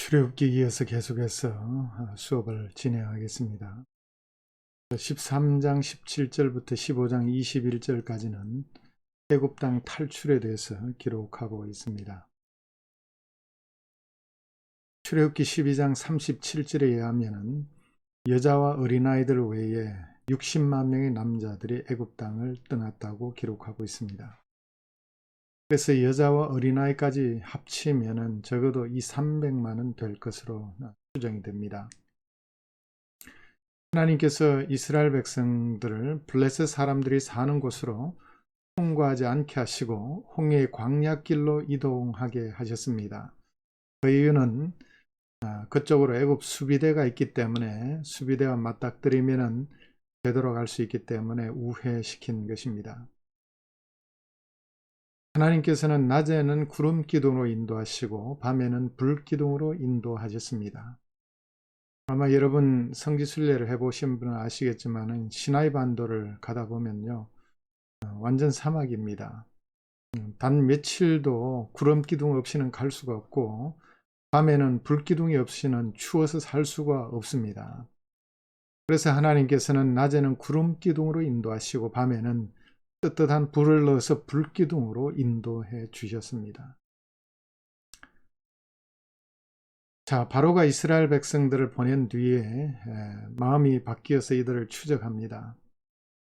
출애굽기 이어서 계속해서 수업을 진행하겠습니다. 13장 17절부터 15장 21절까지는 애굽 땅 탈출에 대해서 기록하고 있습니다. 출애굽기 12장 37절에 의하면 여자와 어린아이들 외에 60만 명의 남자들이 애굽 땅을 떠났다고 기록하고 있습니다. 그래서 여자와 어린아이까지 합치면 적어도 300만은 될 것으로 추정이 됩니다. 하나님께서 이스라엘 백성들을 블레셋 사람들이 사는 곳으로 통과하지 않게 하시고 홍해의 광야길로 이동하게 하셨습니다. 그 이유는 그쪽으로 애굽 수비대가 있기 때문에 수비대와 맞닥뜨리면 되돌아갈 수 있기 때문에 우회시킨 것입니다. 하나님께서는 낮에는 구름 기둥으로 인도하시고 밤에는 불 기둥으로 인도하셨습니다. 아마 여러분 성지순례를 해보신 분은 아시겠지만 시나이 반도를 가다 보면요 완전 사막입니다. 단 며칠도 구름 기둥 없이는 갈 수가 없고 밤에는 불 기둥이 없이는 추워서 살 수가 없습니다. 그래서 하나님께서는 낮에는 구름 기둥으로 인도하시고 밤에는 뜨뜻한 불을 넣어서 불 기둥으로 인도해 주셨습니다. 자, 바로가 이스라엘 백성들을 보낸 뒤에 마음이 바뀌어서 이들을 추적합니다.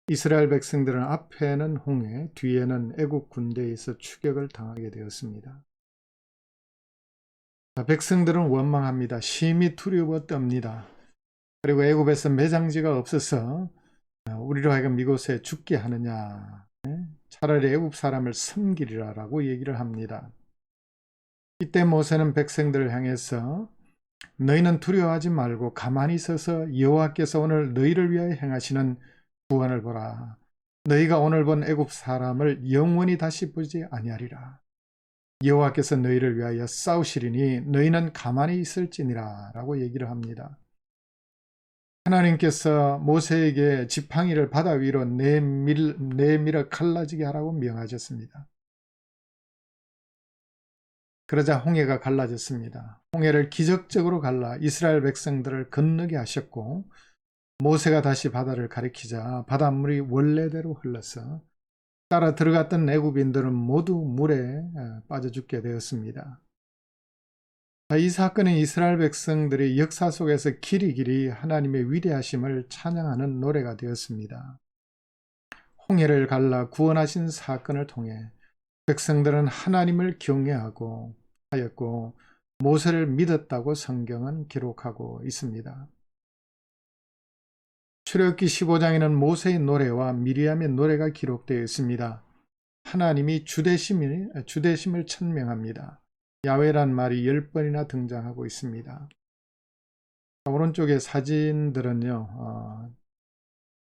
이스라엘 백성들은 앞에는 홍해, 뒤에는 애국 군대에서 추격을 당하게 되었습니다. 자, 백성들은 원망합니다. 심히 두려워 떱니다. 그리고 애굽에서 매장지가 없어서 우리로 하여금 이곳에 죽게 하느냐, 차라리 애굽 사람을 섬기리라 라고 얘기를 합니다. 이때 모세는 백성들을 향해서 너희는 두려워하지 말고 가만히 있어서 여호와께서 오늘 너희를 위하여 행하시는 구원을 보라. 너희가 오늘 본 애굽 사람을 영원히 다시 보지 아니하리라. 여호와께서 너희를 위하여 싸우시리니 너희는 가만히 있을지니라 라고 얘기를 합니다. 하나님께서 모세에게 지팡이를 바다 위로 내밀어 갈라지게 하라고 명하셨습니다. 그러자 홍해가 갈라졌습니다. 홍해를 기적적으로 갈라 이스라엘 백성들을 건너게 하셨고 모세가 다시 바다를 가리키자 바닷물이 원래대로 흘러서 따라 들어갔던 애굽인들은 모두 물에 빠져 죽게 되었습니다. 이 사건은 이스라엘 백성들이 역사 속에서 길이길이 하나님의 위대하심을 찬양하는 노래가 되었습니다. 홍해를 갈라 구원하신 사건을 통해 백성들은 하나님을 경외하고 하였고 모세를 믿었다고 성경은 기록하고 있습니다. 출애굽기 15장에는 모세의 노래와 미리암의 노래가 기록되어 있습니다. 하나님이 주되심을 천명합니다. 야훼란 말이 10번이나 등장하고 있습니다. 오른쪽의 사진들은요,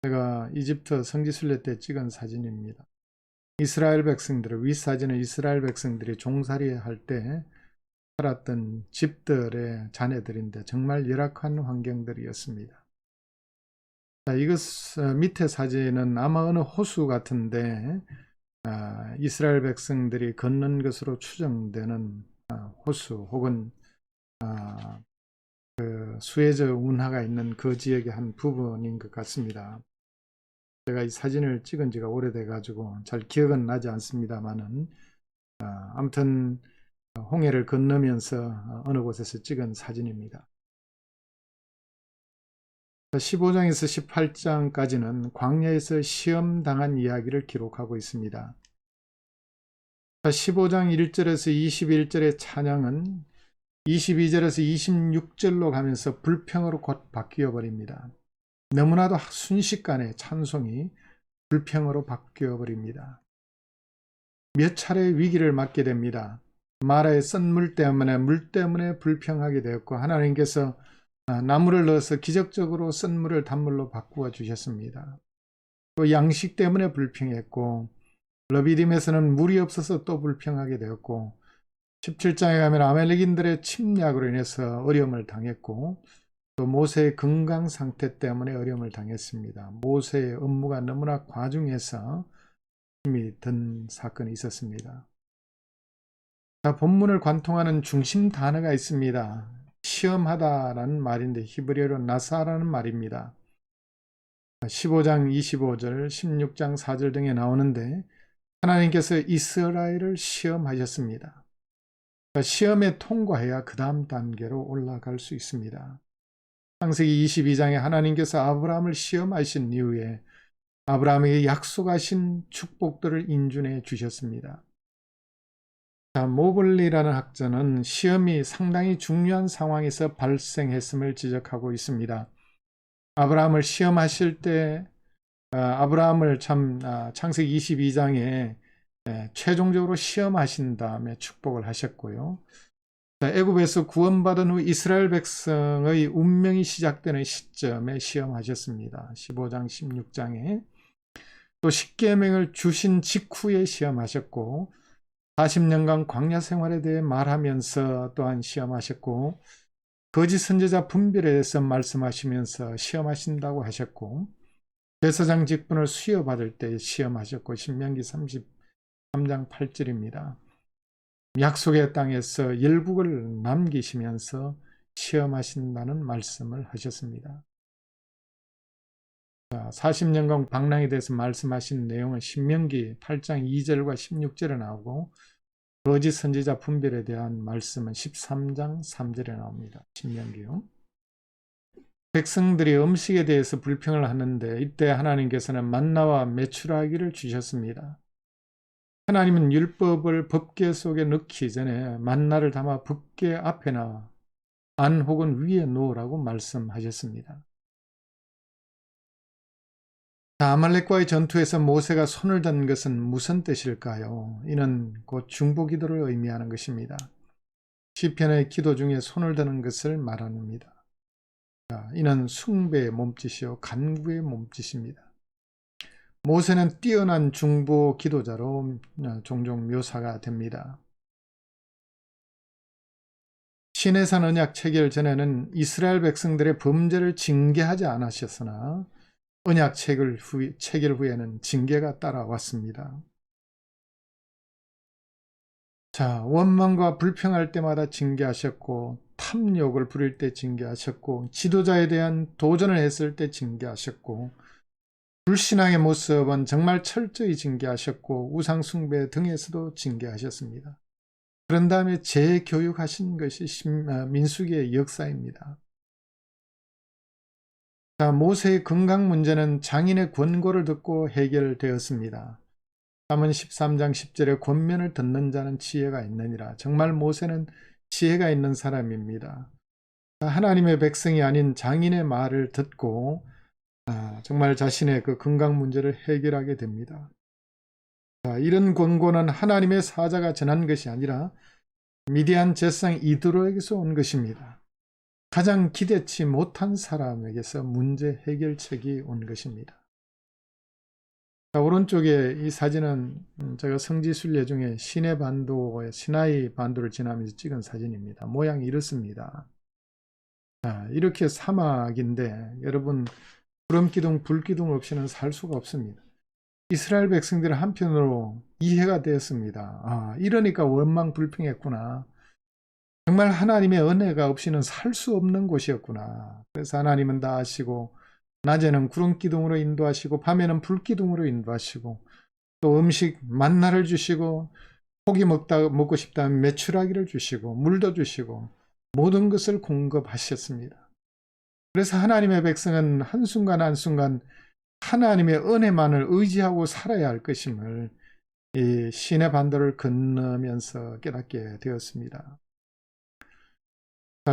제가 이집트 성지순례 때 찍은 사진입니다. 이스라엘 백성들의 윗사진은 이스라엘 백성들이 종살이할 때 살았던 집들의 자녀들인데 정말 열악한 환경들이었습니다. 자, 이것 밑에 사진은 아마 어느 호수 같은데 이스라엘 백성들이 걷는 것으로 추정되는 호수 혹은 그 수에즈 운하가 있는 그 지역의 한 부분인 것 같습니다. 제가 이 사진을 찍은 지가 오래돼 가지고 잘 기억은 나지 않습니다만은 아무튼 홍해를 건너면서 어느 곳에서 찍은 사진입니다. 15장에서 18장까지는 광야에서 시험당한 이야기를 기록하고 있습니다. 15장 1절에서 21절의 찬양은 22절에서 26절로 가면서 불평으로 곧 바뀌어 버립니다. 너무나도 순식간에 찬송이 불평으로 바뀌어 버립니다. 몇 차례 위기를 맞게 됩니다. 마라의 썬물 때문에 물 때문에 불평하게 되었고 하나님께서 나무를 넣어서 기적적으로 썬물을 단물로 바꾸어 주셨습니다. 또 양식 때문에 불평했고 러비딤에서는 물이 없어서 또 불평하게 되었고 17장에 가면 아말렉인들의 침략으로 인해서 어려움을 당했고 또 모세의 건강 상태 때문에 어려움을 당했습니다. 모세의 업무가 너무나 과중해서 힘이 든 사건이 있었습니다. 자, 본문을 관통하는 중심 단어가 있습니다. 시험하다라는 말인데 히브리어로 나사라는 말입니다. 15장 25절, 16장 4절 등에 나오는데 하나님께서 이스라엘을 시험하셨습니다. 시험에 통과해야 그 다음 단계로 올라갈 수 있습니다. 창세기 22장에 하나님께서 아브라함을 시험하신 이후에 아브라함에게 약속하신 축복들을 인준해 주셨습니다. 모블리라는 학자는 시험이 상당히 중요한 상황에서 발생했음을 지적하고 있습니다. 아브라함을 시험하실 때 아브라함을 창세기 22장에 최종적으로 시험하신 다음에 축복을 하셨고요. 애굽에서 구원받은 후 이스라엘 백성의 운명이 시작되는 시점에 시험하셨습니다. 15장 16장에 또 십계명을 주신 직후에 시험하셨고 40년간 광야 생활에 대해 말하면서 또한 시험하셨고 거짓 선지자 분별에 대해서 말씀하시면서 시험하신다고 하셨고 제사장 직분을 수여받을 때 시험하셨고 신명기 33장 8절입니다. 약속의 땅에서 열국을 남기시면서 시험하신다는 말씀을 하셨습니다. 40년간 방랑에 대해서 말씀하신 내용은 신명기 8장 2절과 16절에 나오고 거짓 선지자 분별에 대한 말씀은 13장 3절에 나옵니다. 신명기요. 백성들이 음식에 대해서 불평을 하는데 이때 하나님께서는 만나와 메추라기를 주셨습니다. 하나님은 율법을 법궤 속에 넣기 전에 만나를 담아 법궤 앞에나 안 혹은 위에 놓으라고 말씀하셨습니다. 아말렉과의 전투에서 모세가 손을 든 것은 무슨 뜻일까요? 이는 곧 중보기도를 의미하는 것입니다. 시편의 기도 중에 손을 드는 것을 말합니다. 이는 숭배의 몸짓이요 간구의 몸짓입니다. 모세는 뛰어난 중보 기도자로 종종 묘사가 됩니다. 시내산 언약 체결 전에는 이스라엘 백성들의 범죄를 징계하지 않으셨으나 언약 체결 후에는 징계가 따라왔습니다. 원망과 불평할 때마다 징계하셨고 탐욕을 부릴 때 징계하셨고 지도자에 대한 도전을 했을 때 징계하셨고 불신앙의 모습은 정말 철저히 징계하셨고 우상숭배 등에서도 징계하셨습니다. 그런 다음에 재교육하신 것이 민수기의 역사입니다. 모세의 건강 문제는 장인의 권고를 듣고 해결되었습니다. 잠언 13장 10절에 권면을 듣는 자는 지혜가 있느니라. 정말 모세는 지혜가 있는 사람입니다. 하나님의 백성이 아닌 장인의 말을 듣고 정말 자신의 그 건강 문제를 해결하게 됩니다. 이런 권고는 하나님의 사자가 전한 것이 아니라 미디안 제사장 이드로에게서 온 것입니다. 가장 기대치 못한 사람에게서 문제 해결책이 온 것입니다. 오른쪽에 이 사진은 제가 성지순례 중에 시나이 반도를 지나면서 찍은 사진입니다. 모양이 이렇습니다. 이렇게 사막인데 여러분 구름기둥 불기둥 없이는 살 수가 없습니다. 이스라엘 백성들은 한편으로 이해가 되었습니다. 이러니까 원망 불평했구나. 정말 하나님의 은혜가 없이는 살 수 없는 곳이었구나. 그래서 하나님은 다 아시고 낮에는 구름기둥으로 인도하시고 밤에는 불기둥으로 인도하시고 또 음식 만나를 주시고 고기 먹고 싶다면 메추라기를 주시고 물도 주시고 모든 것을 공급하셨습니다. 그래서 하나님의 백성은 한순간 한순간 하나님의 은혜만을 의지하고 살아야 할 것임을 이 시내 반도를 건너면서 깨닫게 되었습니다.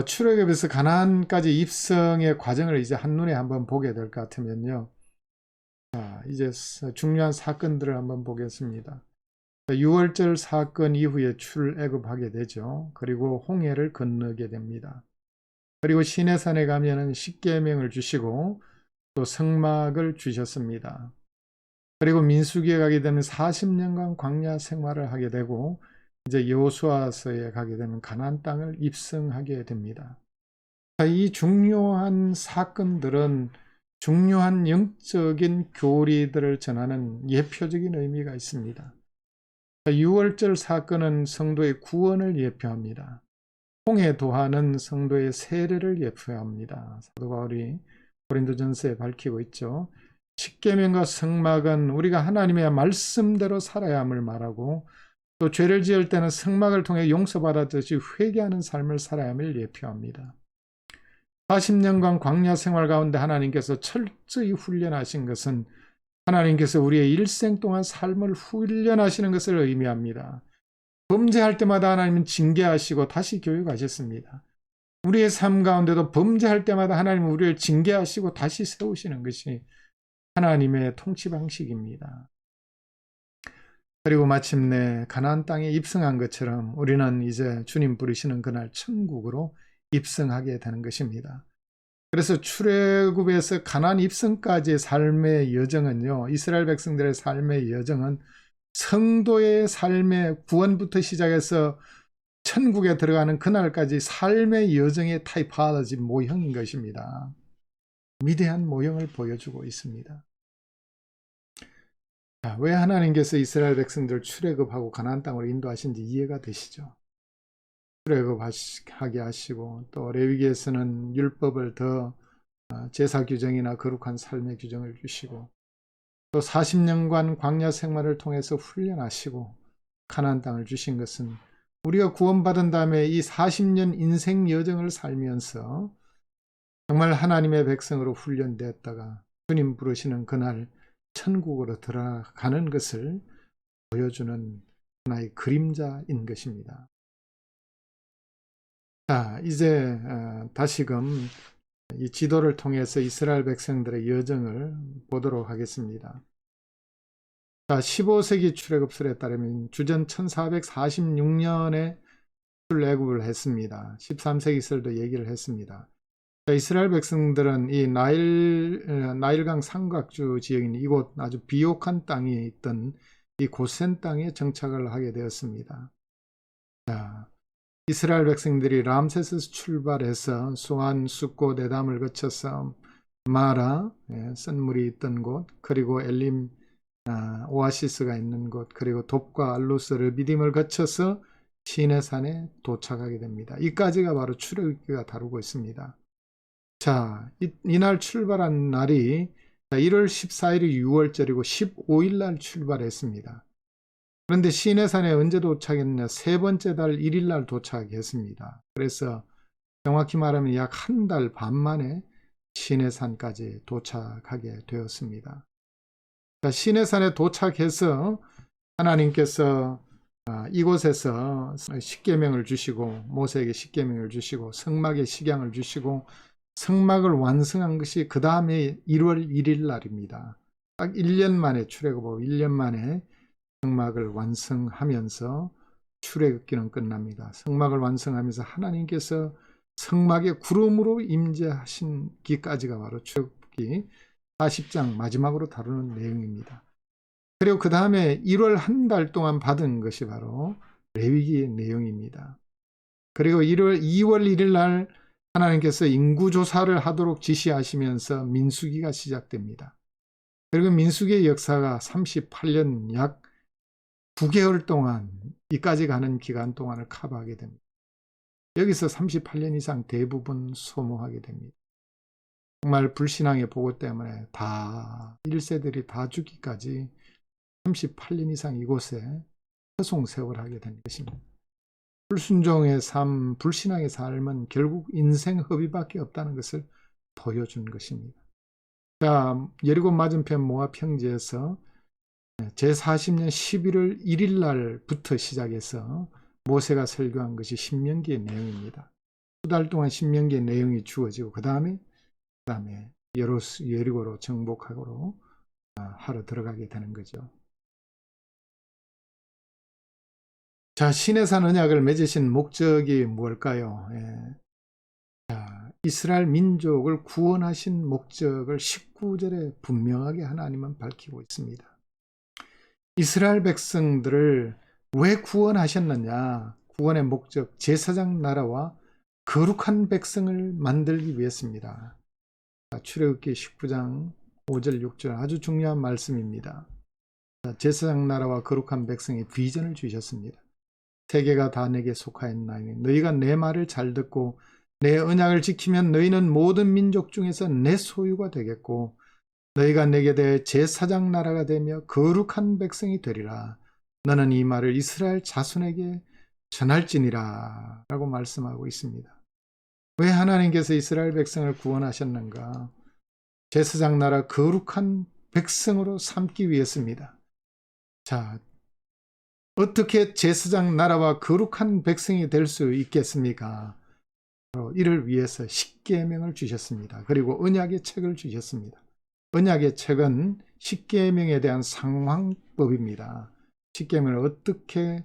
출애굽에서 가나안까지 입성의 과정을 이제 한눈에 한번 보게 될 것 같으면요. 이제 중요한 사건들을 한번 보겠습니다. 6월절 사건 이후에 출애굽하게 되죠. 그리고 홍해를 건너게 됩니다. 그리고 시내산에 가면은 십계명을 주시고 또 성막을 주셨습니다. 그리고 민수기에 가게 되면 40년간 광야 생활을 하게 되고 이제 여호수아서에 가게 되면 가나안 땅을 입성하게 됩니다. 이 중요한 사건들은 중요한 영적인 교리들을 전하는 예표적인 의미가 있습니다. 6월절 사건은 성도의 구원을 예표합니다. 통에 도하는 성도의 세례를 예표합니다. 사도 바울이 고린도전서에 밝히고 있죠. 십계명과 성막은 우리가 하나님의 말씀대로 살아야 함을 말하고 또 죄를 지을 때는 성막을 통해 용서받았듯이 회개하는 삶을 살아야 함을 예표합니다. 40년간 광야 생활 가운데 하나님께서 철저히 훈련하신 것은 하나님께서 우리의 일생 동안 삶을 훈련하시는 것을 의미합니다. 범죄할 때마다 하나님은 징계하시고 다시 교육하셨습니다. 우리의 삶 가운데도 범죄할 때마다 하나님은 우리를 징계하시고 다시 세우시는 것이 하나님의 통치 방식입니다. 그리고 마침내 가나안 땅에 입성한 것처럼 우리는 이제 주님 부르시는 그날 천국으로 입성하게 되는 것입니다. 그래서 출애굽에서 가나안 입성까지의 삶의 여정은요, 이스라엘 백성들의 삶의 여정은 성도의 삶의 구원부터 시작해서 천국에 들어가는 그날까지 삶의 여정의 타이포로지 모형인 것입니다. 위대한 모형을 보여주고 있습니다. 자, 왜 하나님께서 이스라엘 백성들을 출애굽하고 가나안 땅으로 인도하신지 이해가 되시죠? 출애굽하게 하시고 또 레위기에서는 율법을 더 제사 규정이나 거룩한 삶의 규정을 주시고 또 40년간 광야 생활을 통해서 훈련하시고 가나안 땅을 주신 것은 우리가 구원받은 다음에 이 40년 인생 여정을 살면서 정말 하나님의 백성으로 훈련되었다가 주님 부르시는 그날 천국으로 들어가는 것을 보여주는 하나의 그림자인 것입니다. 자, 이제 다시금 이 지도를 통해서 이스라엘 백성들의 여정을 보도록 하겠습니다. 자, 15세기 출애굽설에 따르면 주전 1446년에 출애굽을 했습니다. 13세기설도 얘기를 했습니다. 자, 이스라엘 백성들은 이 나일강 삼각주 지역인 이곳 아주 비옥한 땅에 있던 이 고센 땅에 정착을 하게 되었습니다. 자, 이스라엘 백성들이 람세스에서 출발해서 수안, 숫곳, 에담을 거쳐서 마라, 썬물이 있던 곳, 그리고 엘림 오아시스가 있는 곳, 그리고 돕과 알루스, 르비딤을 거쳐서 시내산에 도착하게 됩니다. 이까지가 바로 출애굽기가 다루고 있습니다. 자, 이날 출발한 날이 1월 14일이 6월절이고 15일 날 출발했습니다. 그런데 시내산에 언제 도착했냐? 세 번째 달 1일 날 도착했습니다. 그래서 정확히 말하면 약 한 달 반 만에 시내산까지 도착하게 되었습니다. 자, 시내산에 도착해서 하나님께서 이곳에서 십계명을 주시고 모세에게 십계명을 주시고 성막의 식양을 주시고 성막을 완성한 것이 그 다음에 1월 1일 날입니다. 딱 1년 만에 출애굽하고 1년 만에 성막을 완성하면서 출애굽기는 끝납니다. 성막을 완성하면서 하나님께서 성막의 구름으로 임재하신기까지가 바로 출애굽기 40장 마지막으로 다루는 내용입니다. 그리고 그 다음에 1월 한 달 동안 받은 것이 바로 레위기의 내용입니다. 그리고 2월 1일 날 하나님께서 인구조사를 하도록 지시하시면서 민수기가 시작됩니다. 그리고 민수기의 역사가 38년 약 9개월 동안 이까지 가는 기간 동안을 커버하게 됩니다. 여기서 38년 이상 대부분 소모하게 됩니다. 정말 불신앙의 보고 때문에 다 1세들이 다 죽기까지 38년 이상 이곳에 허송세월을 하게 된 것입니다. 불순종의 삶, 불신앙의 삶은 결국 인생 허비밖에 없다는 것을 보여준 것입니다. 자, 여리고 맞은편 모압 평지에서 제40년 11월 1일 날부터 시작해서 모세가 설교한 것이 신명기의 내용입니다. 두 달 동안 신명기의 내용이 주어지고 그 다음에 여리고로 정복하고 하러 들어가게 되는 거죠. 자, 시내산 언약을 맺으신 목적이 무엇일까요? 자, 이스라엘 민족을 구원하신 목적을 19절에 분명하게 하나님은 밝히고 있습니다. 이스라엘 백성들을 왜 구원하셨느냐? 구원의 목적, 제사장 나라와 거룩한 백성을 만들기 위해서입니다. 출애굽기 19장 5절 6절 아주 중요한 말씀입니다. 제사장 나라와 거룩한 백성의 비전을 주셨습니다. 세계가 다 내게 속하였나니 너희가 내 말을 잘 듣고 내 언약을 지키면 너희는 모든 민족 중에서 내 소유가 되겠고 너희가 내게 대해 제사장 나라가 되며 거룩한 백성이 되리라. 너는 이 말을 이스라엘 자손에게 전할지니라 라고 말씀하고 있습니다. 왜 하나님께서 이스라엘 백성을 구원하셨는가? 제사장 나라 거룩한 백성으로 삼기 위해서입니다. 자, 어떻게 제사장 나라와 거룩한 백성이 될 수 있겠습니까? 바로 이를 위해서 십계명을 주셨습니다. 그리고 언약의 책을 주셨습니다. 언약의 책은 십계명에 대한 상황법입니다. 십계명을 어떻게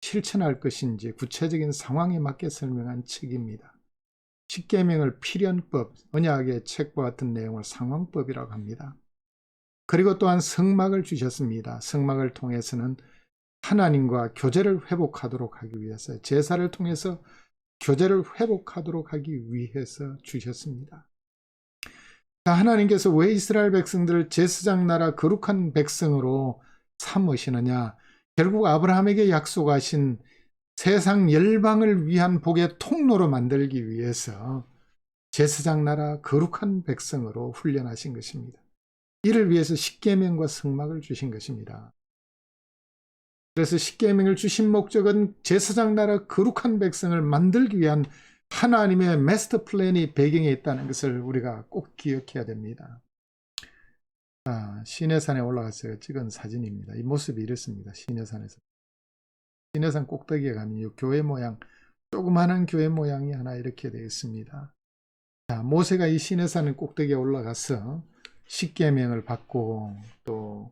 실천할 것인지 구체적인 상황에 맞게 설명한 책입니다. 십계명을 필연법, 언약의 책과 같은 내용을 상황법이라고 합니다. 그리고 또한 성막을 주셨습니다. 성막을 통해서는 하나님과 교제를 회복하도록 하기 위해서, 제사를 통해서 교제를 회복하도록 하기 위해서 주셨습니다. 하나님께서 왜 이스라엘 백성들을 제사장 나라 거룩한 백성으로 삼으시느냐? 결국 아브라함에게 약속하신 세상 열방을 위한 복의 통로로 만들기 위해서 제사장 나라 거룩한 백성으로 훈련하신 것입니다. 이를 위해서 십계명과 성막을 주신 것입니다. 그래서 십계명을 주신 목적은 제사장 나라 거룩한 백성을 만들기 위한 하나님의 마스터 플랜이 배경에 있다는 것을 우리가 꼭 기억해야 됩니다. 시내산에 올라가서 찍은 사진입니다. 이 모습이 이렇습니다. 시내산에서. 시내산 꼭대기에 가면 이 교회 모양, 조그마한 교회 모양이 하나 이렇게 되어 있습니다. 모세가 이 시내산 꼭대기에 올라가서 십계명을 받고 또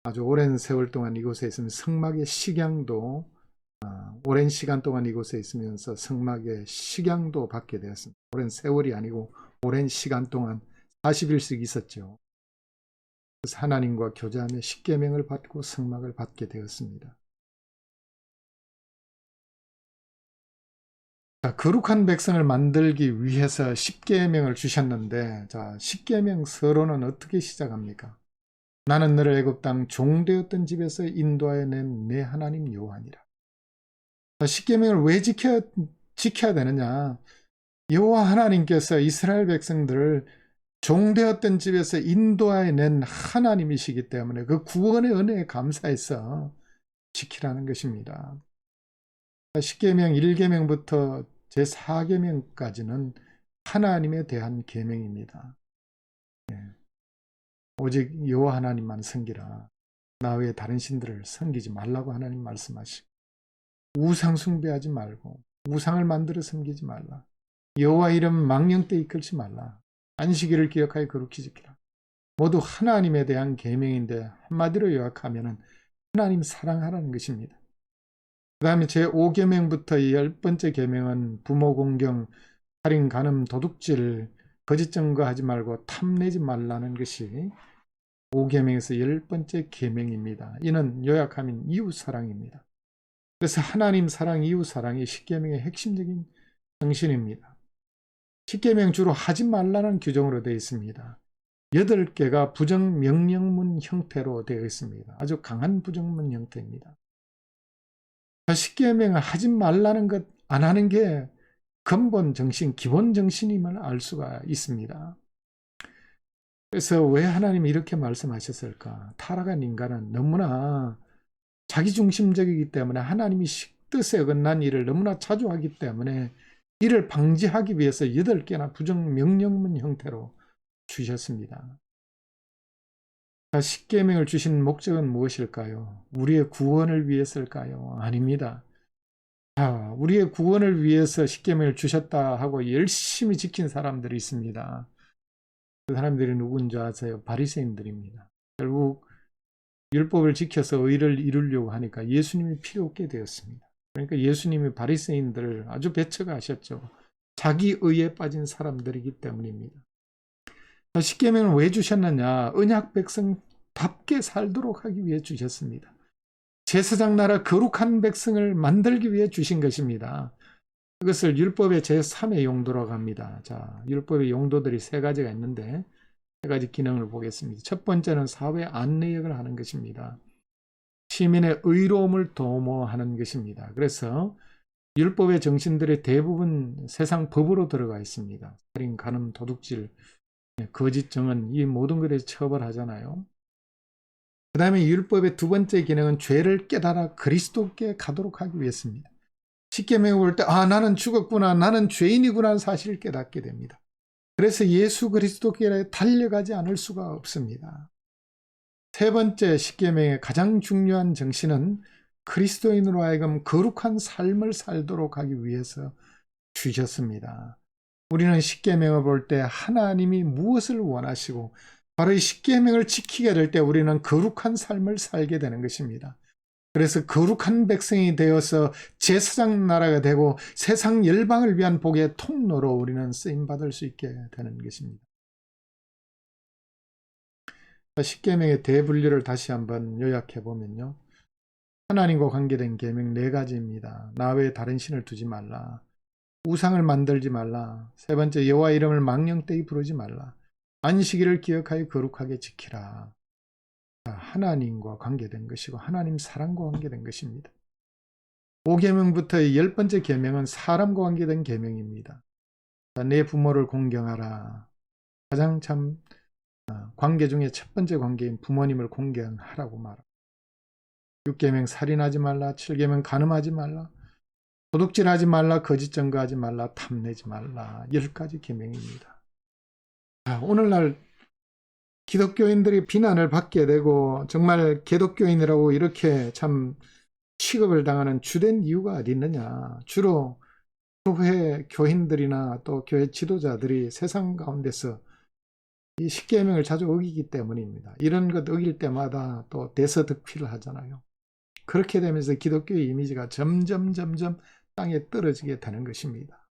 아주 오랜 세월 동안 이곳에 있으면 성막의 식양도 오랜 시간 동안 이곳에 있으면서 성막의 식양도 받게 되었습니다. 오랜 세월이 아니고 오랜 시간 동안 40일씩 있었죠. 그래서 하나님과 교제하며 십계명을 받고 성막을 받게 되었습니다. 거룩한 백성을 만들기 위해서 십계명을 주셨는데, 십계명 서론은 어떻게 시작합니까? 나는 너를 애굽 땅 종되었던 집에서 인도하여 낸 내 하나님 여호와니라. 십계명을 왜 지켜야 되느냐? 여호와 하나님께서 이스라엘 백성들을 종되었던 집에서 인도하여 낸 하나님이시기 때문에 그 구원의 은혜에 감사해서 지키라는 것입니다. 십계명 1계명부터 제4계명까지는 하나님에 대한 계명입니다. 오직 여호와 하나님만 섬기라. 나 외에 다른 신들을 섬기지 말라고 하나님 말씀하시고, 우상 숭배하지 말고 우상을 만들어 섬기지 말라. 여호와 이름 망령되 이끌지 말라. 안식일을 기억하여 거룩히 지키라. 모두 하나님에 대한 계명인데 한마디로 요약하면 하나님 사랑하라는 것입니다. 그 다음에 제5계명부터 10번째 계명은 부모 공경, 살인, 간음, 도둑질, 거짓 증거하지 말고 탐내지 말라는 것이 5계명에서 10번째 계명입니다. 이는 요약하면 이웃사랑입니다. 그래서 하나님 사랑, 이웃사랑이 십계명의 핵심적인 정신입니다. 십계명 주로 하지 말라는 규정으로 되어 있습니다. 8개가 부정명령문 형태로 되어 있습니다. 아주 강한 부정문 형태입니다. 십계명을 하지 말라는 것, 안 하는 게 근본 정신, 기본 정신임을 알 수가 있습니다. 그래서 왜 하나님이 이렇게 말씀하셨을까? 타락한 인간은 너무나 자기중심적이기 때문에 하나님이 뜻에 어긋난 일을 너무나 자주 하기 때문에 이를 방지하기 위해서 8개나 부정명령문 형태로 주셨습니다. 십계명을 주신 목적은 무엇일까요? 우리의 구원을 위해서일까요? 아닙니다. 우리의 구원을 위해서 십계명을 주셨다 하고 열심히 지킨 사람들이 있습니다. 그 사람들이 누군지 아세요? 바리새인들입니다. 결국 율법을 지켜서 의를 이루려고 하니까 예수님이 필요 없게 되었습니다. 그러니까 예수님이 바리새인들을 아주 배척하셨죠. 자기 의에 빠진 사람들이기 때문입니다. 십계명을 왜 주셨느냐? 언약 백성답게 살도록 하기 위해 주셨습니다. 제사장 나라 거룩한 백성을 만들기 위해 주신 것입니다. 그것을 율법의 제3의 용도라고 합니다. 율법의 용도들이 3가지가 있는데 3가지 기능을 보겠습니다. 첫 번째는 사회 안내역을 하는 것입니다. 시민의 의로움을 도모하는 것입니다. 그래서 율법의 정신들의 대부분 세상 법으로 들어가 있습니다. 살인, 간음, 도둑질, 거짓 증언, 이 모든 것에 처벌하잖아요. 그 다음에 율법의 두 번째 기능은 죄를 깨달아 그리스도께 가도록 하기 위해서입니다. 십계명을 볼 때 나는 죽었구나, 나는 죄인이구나 하는 사실을 깨닫게 됩니다. 그래서 예수 그리스도께 달려가지 않을 수가 없습니다. 세 번째 십계명의 가장 중요한 정신은 그리스도인으로 하여금 거룩한 삶을 살도록 하기 위해서 주셨습니다. 우리는 십계명을 볼 때 하나님이 무엇을 원하시고 바로 이 십계명을 지키게 될 때 우리는 거룩한 삶을 살게 되는 것입니다. 그래서 거룩한 백성이 되어서 제사장 나라가 되고 세상 열방을 위한 복의 통로로 우리는 쓰임받을 수 있게 되는 것입니다. 십계명의 대분류를 다시 한번 요약해 보면요. 하나님과 관계된 계명 4가지입니다. 나 외에 다른 신을 두지 말라. 우상을 만들지 말라. 세 번째, 여호와 이름을 망령되이 부르지 말라. 안식일을 기억하여 거룩하게 지키라. 하나님과 관계된 것이고 하나님 사랑과 관계된 것입니다. 5계명부터의 10번째 계명은 사람과 관계된 계명입니다. 내 부모를 공경하라. 가장 참 관계 중에 첫 번째 관계인 부모님을 공경하라고 말합니다. 6계명 살인하지 말라. 7계명 간음하지 말라. 도둑질하지 말라. 거짓 증거하지 말라. 탐내지 말라. 10가지 계명입니다. 오늘날 기독교인들이 비난을 받게 되고 정말 개독교인이라고 이렇게 참 취급을 당하는 주된 이유가 어디 있느냐. 주로 교회 교인들이나 또 교회 지도자들이 세상 가운데서 이 십계명을 자주 어기기 때문입니다. 이런 것 어길 때마다 또 대서특필을 하잖아요. 그렇게 되면서 기독교의 이미지가 점점 땅에 떨어지게 되는 것입니다.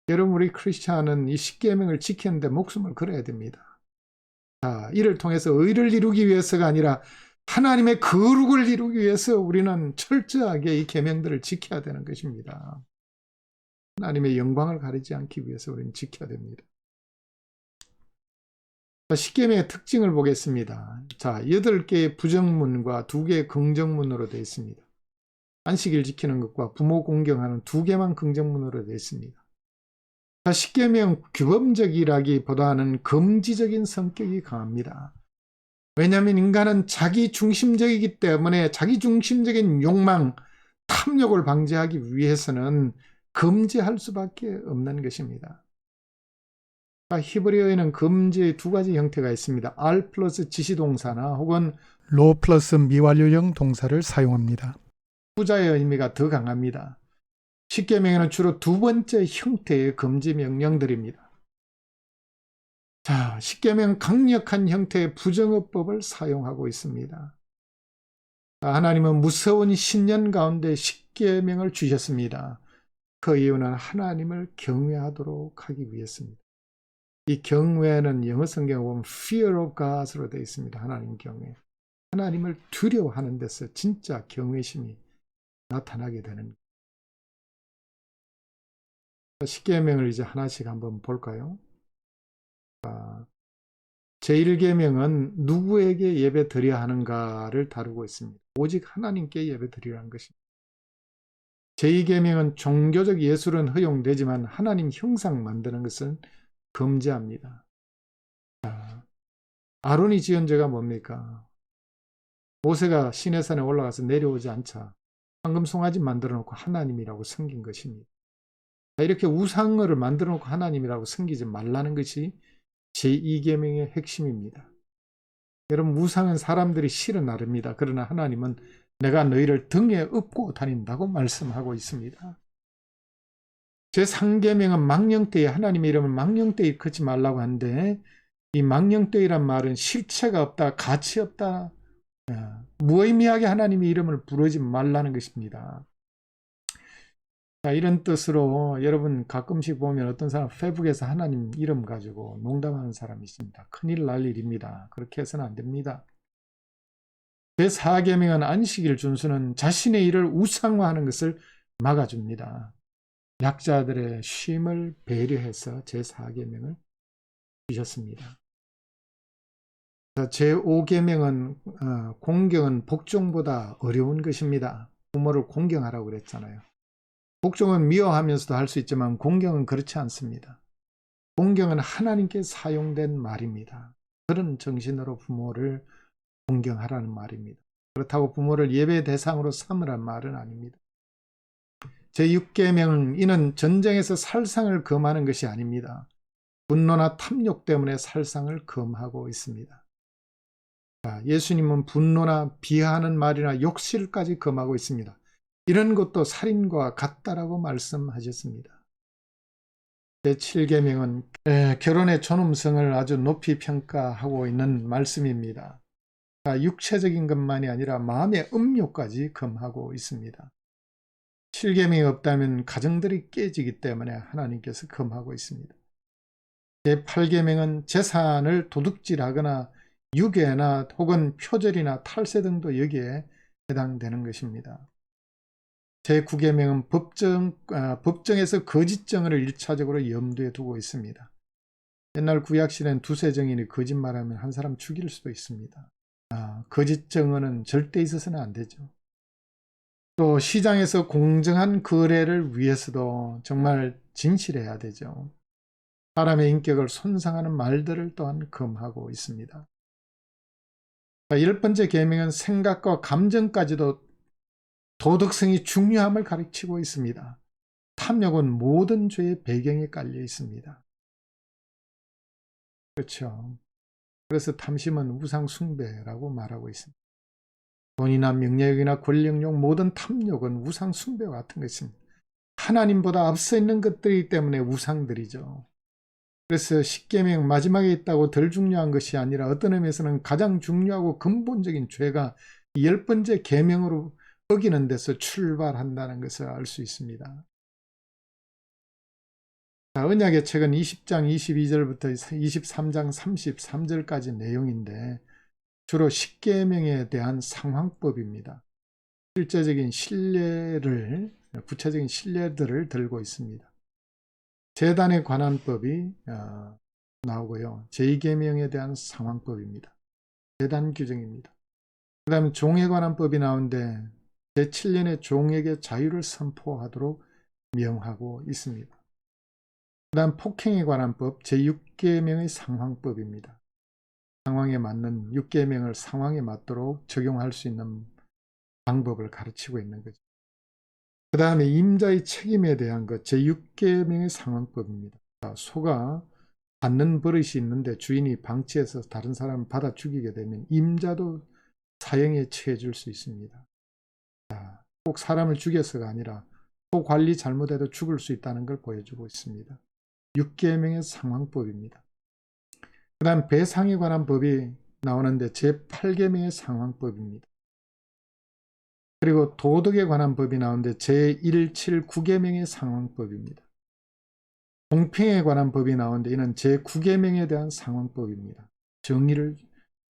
여러분, 우리 크리스찬은 이 십계명을 지키는데 목숨을 걸어야 됩니다. 이를 통해서 의를 이루기 위해서가 아니라 하나님의 거룩을 이루기 위해서 우리는 철저하게 이 계명들을 지켜야 되는 것입니다. 하나님의 영광을 가리지 않기 위해서 우리는 지켜야 됩니다. 십계명의 특징을 보겠습니다. 8개의 부정문과 2개의 긍정문으로 되어 있습니다. 안식일 지키는 것과 부모 공경하는 2개만 긍정문으로 되어 있습니다. 십계명 규범적이라기보다는 금지적인 성격이 강합니다. 왜냐하면 인간은 자기중심적이기 때문에 자기중심적인 욕망, 탐욕을 방지하기 위해서는 금지할 수밖에 없는 것입니다. 히브리어에는 금지의 2가지 형태가 있습니다. R 플러스 지시동사나 혹은 로 플러스 미완료형 동사를 사용합니다. 후자의 의미가 더 강합니다. 십계명에는 주로 2번째 형태의 금지 명령들입니다. 십계명 강력한 형태의 부정어법을 사용하고 있습니다. 하나님은 무서운 신년 가운데 십계명을 주셨습니다. 그 이유는 하나님을 경외하도록 하기 위해서입니다. 이 경외는 영어 성경에 보면 fear of God으로 되어 있습니다. 하나님 경외. 하나님을 두려워하는 데서 진짜 경외심이 나타나게 되는 십계명을 이제 하나씩 한번 볼까요? 제1계명은 누구에게 예배 드려야 하는가를 다루고 있습니다. 오직 하나님께 예배 드리라는 것입니다. 제2계명은 종교적 예술은 허용되지만 하나님 형상 만드는 것은 금지합니다. 아론이 지은 죄가 뭡니까? 모세가 시내산에 올라가서 내려오지 않자 황금송아지 만들어 놓고 하나님이라고 섬긴 것입니다. 이렇게 우상을 만들어 놓고 하나님이라고 섬기지 말라는 것이 제2계명의 핵심입니다. 여러분, 우상은 사람들이 실어 나릅니다. 그러나 하나님은 내가 너희를 등에 업고 다닌다고 말씀하고 있습니다. 제3계명은 망령되이 하나님의 이름을 망령되이 걷지 말라고 하는데 이 망령되이란 말은 실체가 없다, 가치 없다, 무의미하게 하나님의 이름을 부르지 말라는 것입니다. 이런 뜻으로 여러분 가끔씩 보면 어떤 사람 페북에서 하나님 이름 가지고 농담하는 사람이 있습니다. 큰일 날 일입니다. 그렇게 해서는 안 됩니다. 제4계명은 안식일 준수는 자신의 일을 우상화하는 것을 막아줍니다. 약자들의 쉼을 배려해서 제4계명을 주셨습니다. 제5계명은 공경은 복종보다 어려운 것입니다. 부모를 공경하라고 그랬잖아요. 복종은 미워하면서도 할 수 있지만 공경은 그렇지 않습니다. 공경은 하나님께 사용된 말입니다. 그런 정신으로 부모를 공경하라는 말입니다. 그렇다고 부모를 예배 대상으로 삼으란 말은 아닙니다. 제6계명은 이는 전쟁에서 살상을 금하는 것이 아닙니다. 분노나 탐욕 때문에 살상을 금하고 있습니다. 예수님은 분노나 비하하는 말이나 욕실까지 금하고 있습니다. 이런 것도 살인과 같다라고 말씀하셨습니다. 제7계명은 결혼의 존엄성을 아주 높이 평가하고 있는 말씀입니다. 육체적인 것만이 아니라 마음의 음욕까지 금하고 있습니다. 7계명이 없다면 가정들이 깨지기 때문에 하나님께서 금하고 있습니다. 제8계명은 재산을 도둑질하거나 유괴나 혹은 표절이나 탈세 등도 여기에 해당되는 것입니다. 제9계명은 법정에서 거짓증언을 1차적으로 염두에 두고 있습니다. 옛날 구약시대는 두세 증인이 거짓말하면 한 사람 죽일 수도 있습니다. 거짓증언은 절대 있어서는 안 되죠. 또 시장에서 공정한 거래를 위해서도 정말 진실해야 되죠. 사람의 인격을 손상하는 말들을 또한 금하고 있습니다. 10번째 계명은 생각과 감정까지도 도덕성이 중요함을 가르치고 있습니다. 탐욕은 모든 죄의 배경에 깔려 있습니다. 그렇죠. 그래서 탐심은 우상 숭배라고 말하고 있습니다. 돈이나 명예욕이나 권력욕, 모든 탐욕은 우상 숭배와 같은 것입니다. 하나님보다 앞서 있는 것들이기 때문에 우상들이죠. 그래서 십계명 마지막에 있다고 덜 중요한 것이 아니라 어떤 의미에서는 가장 중요하고 근본적인 죄가 10번째 계명으로 어기는 데서 출발한다는 것을 알 수 있습니다. 언약의 책은 20장 22절부터 23장 33절까지 내용인데 주로 십계명에 대한 상황법입니다. 실제적인 구체적인 신뢰들을 들고 있습니다. 제단에 관한 법이 나오고요. 제2계명에 대한 상황법입니다. 제단 규정입니다. 그 다음에 종에 관한 법이 나오는데 제7년에 종에게 자유를 선포하도록 명하고 있습니다. 그 다음 폭행에 관한 법 제6계명의 상황법입니다. 상황에 맞는 6계명을 상황에 맞도록 적용할 수 있는 방법을 가르치고 있는 거죠. 그 다음에 임자의 책임에 대한 것 제6계명의 상황법입니다. 소가 받는 버릇이 있는데 주인이 방치해서 다른 사람을 받아 죽이게 되면 임자도 사형에 처해질 수 있습니다. 꼭 사람을 죽여서가 아니라 소 관리 잘못해도 죽을 수 있다는 걸 보여주고 있습니다. 6계명의 상황법입니다. 그 다음 배상에 관한 법이 나오는데 제8계명의 상황법입니다. 그리고 도덕에 관한 법이 나오는데 제1, 7, 9계명의 상황법입니다. 공평에 관한 법이 나오는데 이는 제9계명에 대한 상황법입니다. 정의를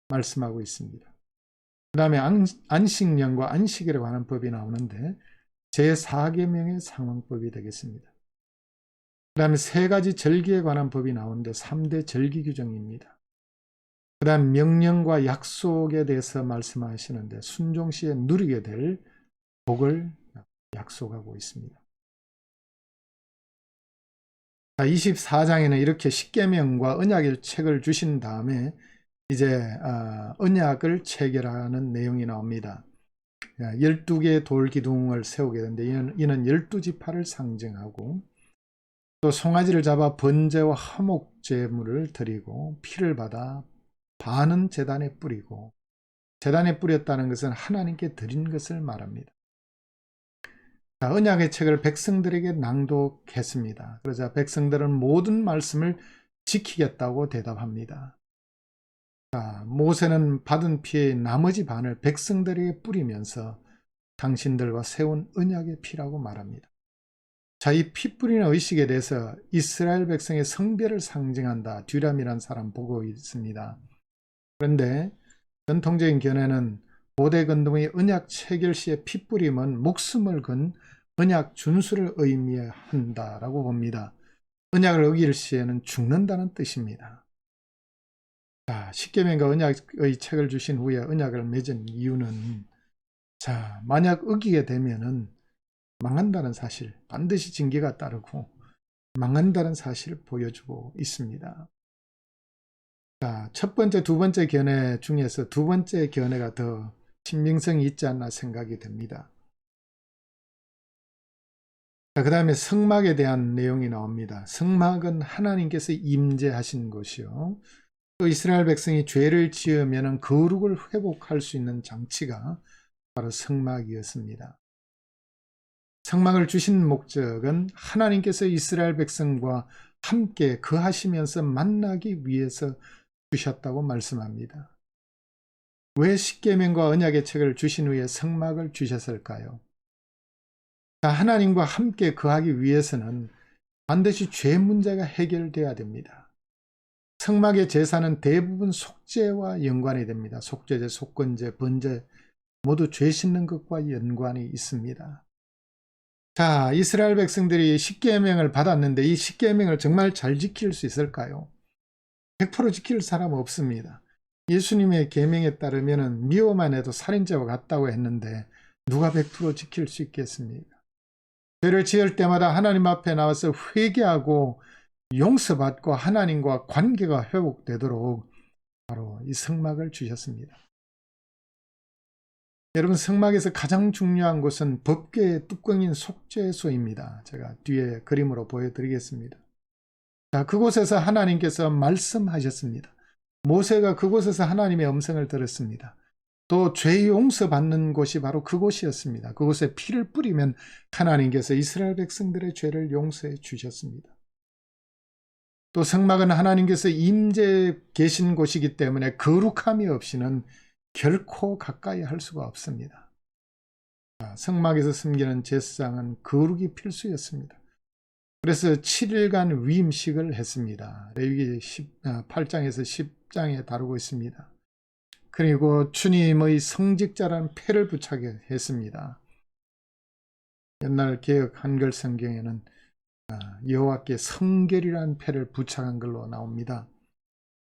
말씀하고 있습니다. 그 다음에 안식년과 안식일에 관한 법이 나오는데 제4계명의 상황법이 되겠습니다. 그 다음에 세 가지 절기에 관한 법이 나오는데 3대 절기 규정입니다. 그 다음 명령과 약속에 대해서 말씀하시는데 순종 시에 누리게 될 복을 약속하고 있습니다. 24장에는 이렇게 십계명과 언약의 책을 주신 다음에 이제 언약을 체결하는 내용이 나옵니다. 12개의 돌 기둥을 세우게 되는데 이는 12지파를 상징하고 또 송아지를 잡아 번제와 화목제물을 드리고 피를 받아 반은 제단에 뿌리고 제단에 뿌렸다는 것은 하나님께 드린 것을 말합니다. 언약의 책을 백성들에게 낭독했습니다. 그러자 백성들은 모든 말씀을 지키겠다고 대답합니다. 모세는 받은 피의 나머지 반을 백성들에게 뿌리면서 당신들과 세운 언약의 피라고 말합니다. 이 피 뿌리는 의식에 대해서 이스라엘 백성의 성별을 상징한다. 듀람이라는 사람 보고 있습니다. 그런데 전통적인 견해는 고대 건동의 언약 체결 시에 피 뿌림은 목숨을 건 언약 준수를 의미한다라고 봅니다. 언약을 어길 시에는 죽는다는 뜻입니다. 자, 십계명과 언약의 책을 주신 후에 언약을 맺은 이유는, 자, 만약 어기게 되면은 망한다는 사실, 반드시 징계가 따르고 망한다는 사실을 보여주고 있습니다. 자, 첫 번째, 두 번째 견해 중에서 두 번째 견해가 더 신빙성이 있지 않나 생각이 됩니다. 자, 그 다음에 성막에 대한 내용이 나옵니다. 성막은 하나님께서 임재하신 곳이요, 또 이스라엘 백성이 죄를 지으면 거룩을 회복할 수 있는 장치가 바로 성막이었습니다. 성막을 주신 목적은 하나님께서 이스라엘 백성과 함께 거하시면서 만나기 위해서 주셨다고 말씀합니다. 왜 십계명과 언약의 책을 주신 후에 성막을 주셨을까요? 하나님과 함께 거하기 위해서는 반드시 죄 문제가 해결돼야 됩니다. 성막의 제사는 대부분 속죄와 연관이 됩니다. 속죄제, 속건제, 번제 모두 죄 씻는 것과 연관이 있습니다. 자, 이스라엘 백성들이 십계명을 받았는데 이 십계명을 정말 잘 지킬 수 있을까요? 100% 지킬 사람 없습니다. 예수님의 계명에 따르면 미워만 해도 살인죄와 같다고 했는데 누가 100% 지킬 수 있겠습니까? 죄를 지을 때마다 하나님 앞에 나와서 회개하고 용서받고 하나님과 관계가 회복되도록 바로 이 성막을 주셨습니다. 여러분, 성막에서 가장 중요한 곳은 법궤의 뚜껑인 속죄소입니다. 제가 뒤에 그림으로 보여드리겠습니다. 자, 그곳에서 하나님께서 말씀하셨습니다. 모세가 그곳에서 하나님의 음성을 들었습니다. 또 죄 용서받는 곳이 바로 그곳이었습니다. 그곳에 피를 뿌리면 하나님께서 이스라엘 백성들의 죄를 용서해 주셨습니다. 또 성막은 하나님께서 임재 계신 곳이기 때문에 거룩함이 없이는 결코 가까이 할 수가 없습니다. 성막에서 섬기는 제사장은 거룩이 필수였습니다. 그래서 7일간 위임식을 했습니다. 레위기 8장에서 10장에 다루고 있습니다. 그리고 주님의 성직자라는 패를 부착해 했습니다. 옛날 개역 한글 성경에는 여호와께 성결이라는 패를 부착한 걸로 나옵니다.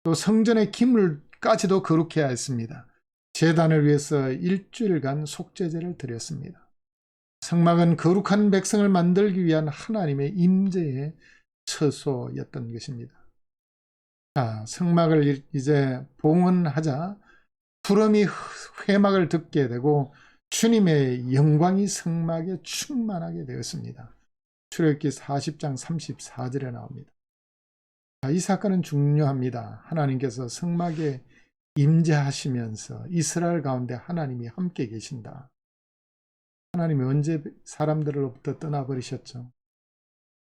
또 성전의 기물까지도 거룩해야 했습니다. 제단을 위해서 일주일간 속죄제를 드렸습니다. 성막은 거룩한 백성을 만들기 위한 하나님의 임재의 처소였던 것입니다. 자, 성막을 이제 봉헌하자 푸름이 회막을 덮게 되고 주님의 영광이 성막에 충만하게 되었습니다. 출애굽기 40장 34절에 나옵니다. 자, 이 사건은 중요합니다. 하나님께서 성막에 임재하시면서 이스라엘 가운데 하나님이 함께 계신다. 하나님이 언제 사람들로부터 떠나버리셨죠?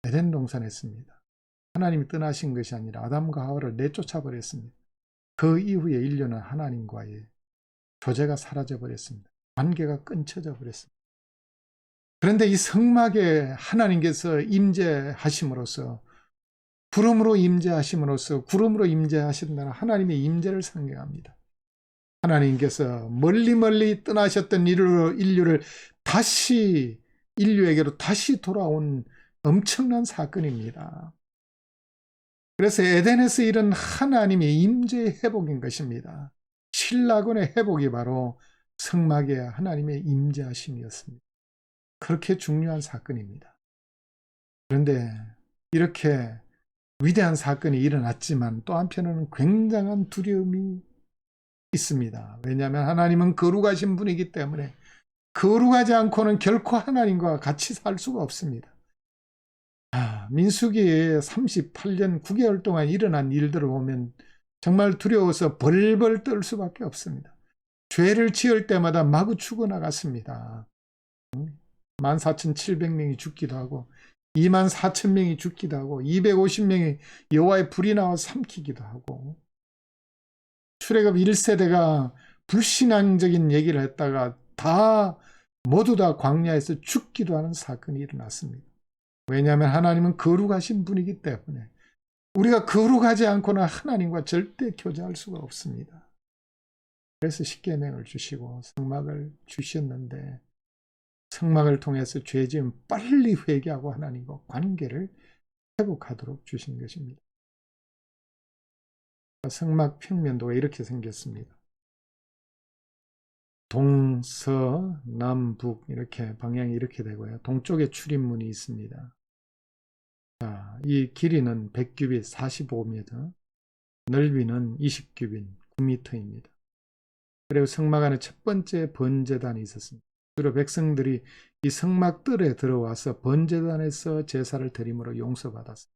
에덴 동산했습니다. 하나님이 떠나신 것이 아니라 아담과 하와를 내쫓아 버렸습니다. 그 이후에 인류는 하나님과의 교제가 사라져 버렸습니다. 관계가 끊쳐져 버렸습니다. 그런데 이 성막에 하나님께서 임재하심으로써, 구름으로 임재하심으로써, 구름으로 임재하신다는 하나님의 임재를 상징합니다. 하나님께서 멀리 떠나셨던 인류를 다시 인류에게로 다시 돌아온 엄청난 사건입니다. 그래서 에덴에서 이런 하나님의 임재의 회복인 것입니다. 신라곤의 회복이 바로 성막에 하나님의 임재하심이었습니다. 그렇게 중요한 사건입니다. 그런데 이렇게 위대한 사건이 일어났지만 또 한편으로는 굉장한 두려움이 있습니다. 왜냐하면 하나님은 거룩하신 분이기 때문에 거룩하지 않고는 결코 하나님과 같이 살 수가 없습니다. 민수기 38년 9개월 동안 일어난 일들을 보면 정말 두려워서 벌벌 떨 수밖에 없습니다. 죄를 지을 때마다 마구 죽어나갔습니다. 14,700명이 죽기도 하고 24,000명이 죽기도 하고 250명이 여호와의 불이 나와 삼키기도 하고, 출애굽 1세대가 불신앙적인 얘기를 했다가 모두 다 광야에서 죽기도 하는 사건이 일어났습니다. 왜냐하면 하나님은 거룩하신 분이기 때문에 우리가 거룩하지 않고는 하나님과 절대 교제할 수가 없습니다. 그래서 십계명을 주시고 성막을 주셨는데, 성막을 통해서 죄지음 빨리 회개하고 하나님과 관계를 회복하도록 주신 것입니다. 성막 평면도가 이렇게 생겼습니다. 동서남북 이렇게 방향이 이렇게 되고요. 동쪽에 출입문이 있습니다. 자, 이 길이는 100규빗 45m, 넓이는 20규빗 9m입니다. 그리고 성막 안에 첫 번째 번제단이 있었습니다. 주로 백성들이 이 성막들에 들어와서 번제단에서 제사를 드림으로 용서받았습니다.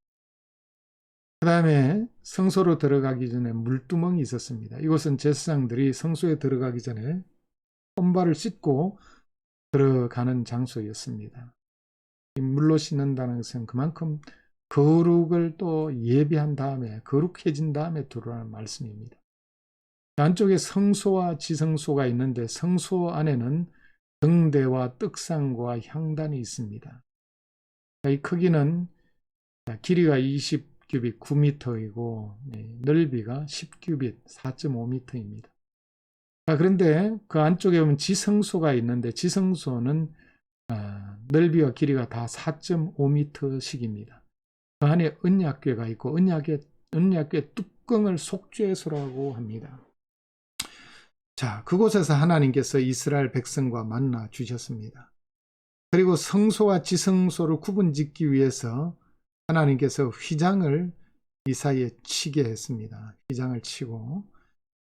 그 다음에 성소로 들어가기 전에 물두멍이 있었습니다. 이곳은 제사장들이 성소에 들어가기 전에 손발을 씻고 들어가는 장소였습니다. 이 물로 씻는다는 것은 그만큼 거룩을 또 예비한 다음에 거룩해진 다음에 들어오라는 말씀입니다. 안쪽에 성소와 지성소가 있는데 성소 안에는 등대와 떡상과 향단이 있습니다. 이 크기는 길이가 20규빗 9m이고 넓이가 10규빗 4.5m입니다. 그런데 그 안쪽에 보면 지성소가 있는데 지성소는 넓이와 길이가 다 4.5m씩입니다. 그 안에 언약궤가 있고 언약궤 뚜껑을 속죄소라고 합니다. 자, 그곳에서 하나님께서 이스라엘 백성과 만나 주셨습니다. 그리고 성소와 지성소를 구분짓기 위해서 하나님께서 휘장을 이 사이에 치게 했습니다. 휘장을 치고,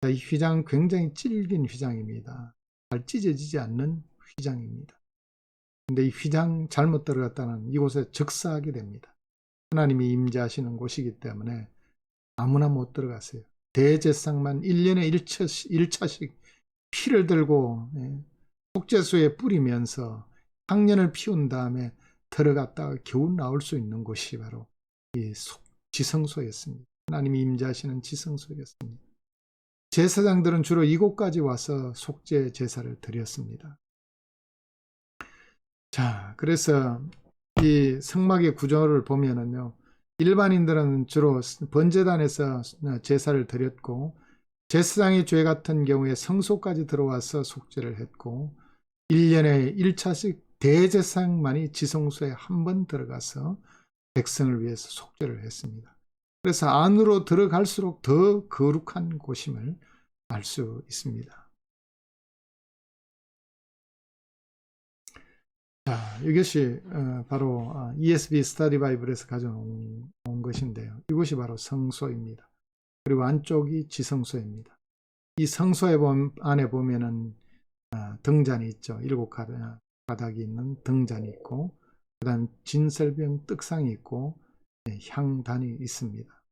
자, 이 휘장은 굉장히 질긴 휘장입니다. 잘 찢어지지 않는 휘장입니다. 근데 이 휘장 잘못 들어갔다는 이곳에 적사하게 됩니다. 하나님이 임재하시는 곳이기 때문에 아무나 못 들어갔어요. 대제사장만 1년에 1차씩 피를 들고 속죄소에 뿌리면서 향년을 피운 다음에 들어갔다가 겨우 나올 수 있는 곳이 바로 이 지성소였습니다. 하나님이 임재하시는 지성소였습니다. 제사장들은 주로 이곳까지 와서 속죄 제사를 드렸습니다. 자, 그래서 이 성막의 구조를 보면은요, 일반인들은 주로 번제단에서 제사를 드렸고, 제사장의 죄 같은 경우에 성소까지 들어와서 속죄를 했고, 1년에 1차씩 대제사장만이 지성소에 한 번 들어가서 백성을 위해서 속죄를 했습니다. 그래서 안으로 들어갈수록 더 거룩한 곳임을 알 수 있습니다. 자, 이것이 바로 ESV 스터디 바이블에서 가져온 것인데요. 이곳이 바로 성소입니다. 그리고 안쪽이 지성소입니다. 이 성소에 안에 보면은 등잔이 있죠. 7가닥이 있는 등잔이 있고, 그 다음 진설병 떡상이 있고, 향단이 있습니다.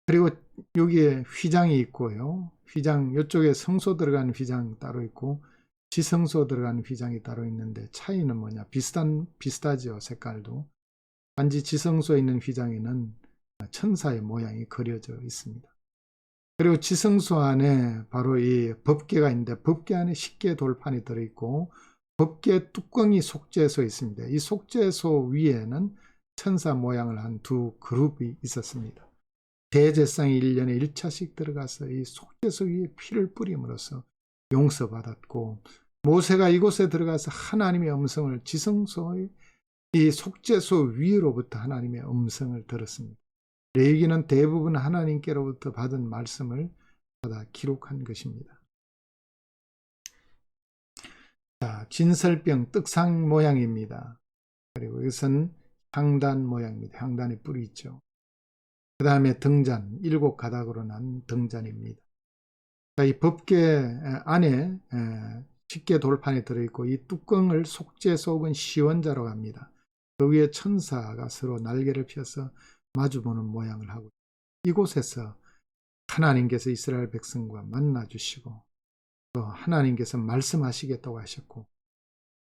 그리고 여기에 휘장이 있고요. 휘장, 이쪽에 성소 들어가는 휘장 따로 있고, 지성소 들어가는 휘장이 따로 있는데 차이는 뭐냐? 비슷하죠. 색깔도. 단지 지성소에 있는 휘장에는 천사의 모양이 그려져 있습니다. 그리고 지성소 안에 바로 이 법궤가 있는데 법궤 안에 십계 돌판이 들어있고 법궤 뚜껑이 속죄소에 있습니다. 이 속죄소 위에는 천사 모양을 한 두 그룹이 있었습니다. 대제사장이 1년에 1차씩 들어가서 이 속죄소 위에 피를 뿌림으로써 용서받았고, 모세가 이곳에 들어가서 하나님의 음성을 지성소의 이 속죄소 위로부터 하나님의 음성을 들었습니다. 레위기는 대부분 하나님께로부터 받은 말씀을 받아 기록한 것입니다. 자, 진설병 떡상 모양입니다. 그리고 이것은 향단 모양입니다. 향단의 뿔이 있죠. 그 다음에 등잔, 7가닥으로 난 등잔입니다. 자, 이 법궤 안에 십계 돌판이 들어있고 이 뚜껑을 속죄소 혹은 시원자로 합니다. 그 위에 천사가 서로 날개를 펴서 마주보는 모양을 하고, 이곳에서 하나님께서 이스라엘 백성과 만나 주시고 또 하나님께서 말씀하시겠다고 하셨고,